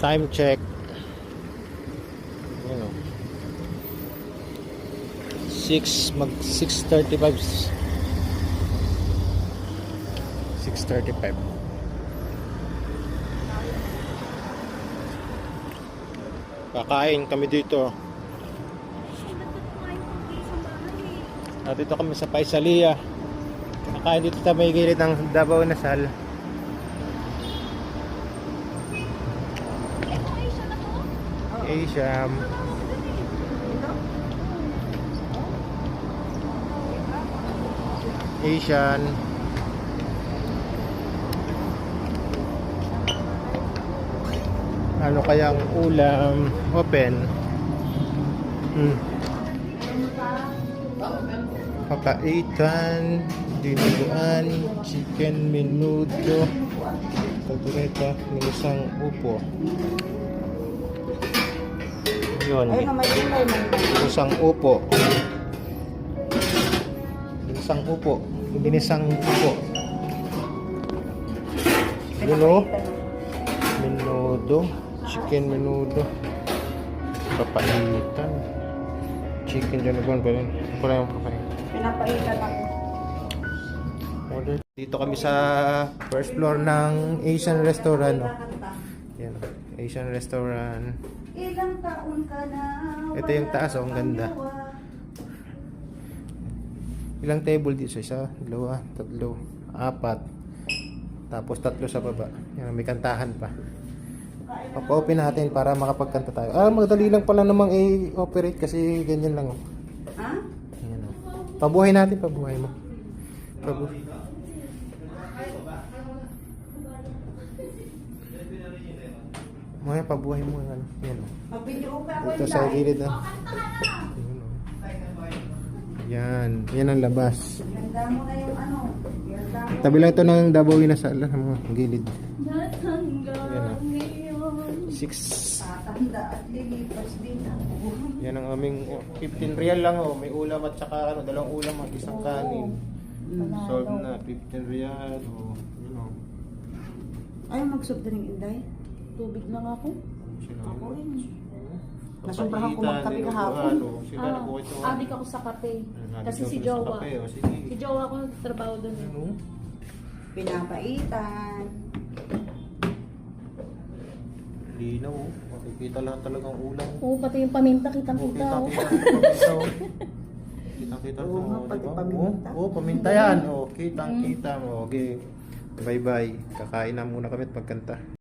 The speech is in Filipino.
Time check. Ano? 6:35. 6:35. Kakain kami dito. At dito kami sa Paisalia. Kakain dito sa may gilid ng Davao Nasal. Asian. Asian. Ano kayang ulam? Open. Papaitan, dinuguan, chicken menudo, kaldereta, minusang upo. Yun. Minusang upo. Minusang upo. Minisang upo. Yun o. Menudo. Chicken menudo. Papaitan. Chicken dinuguan pa rin. Ako lang yung papaitan. Pinapaitan ako. Order. Dito kami sa first floor ng Asian restaurant. No? Yan. Asian restaurant. Ilang taon ka na? Ito yung taas, ang ganda. Ilang table dito? Isa, dalawa, tatlo, apat. Tapos tatlo sa baba. Yan, may kantahan pa. Papa-open natin para makapagkanta tayo. Madali lang pala namang i-operate kasi ganyan lang. Ha? Ayan, oh. Pabuhay natin, pabuhay mo. Pabuhay. Mga pabuhay mo yan. Yan o. Mag-video ka ako. Ito sa gilid na. Yan. Yan ang labas. Ganda mo na yung ano. Ganda mo. Tabi lang ito ng Davao Nasal. Mga gilid. Yan o. 6. Tatanda at lilipas din ako. Yan ang aming 15 real lang o. May ulam at saka dalawang ulam at isang kanin. Solve na. 15 real o. Yun o. Ay, mag-soft-drink, Inday. Tubig lang ako. Ako rin. Nasumbrahan ko magkape kahapon. Adik ako sa kape. Kasi si Jowa. Si Jowa ko trabaho doon. Pinapaitan. Linaw. Makikita lahat talagang ulam. Oo, pati yung paminta, kitang-kita. Kitang-kita. Oo nga, pati paminta. Oo, paminta yan. Kitang-kita mo. Okay. Bye-bye. Kakain na muna kami at magkanta.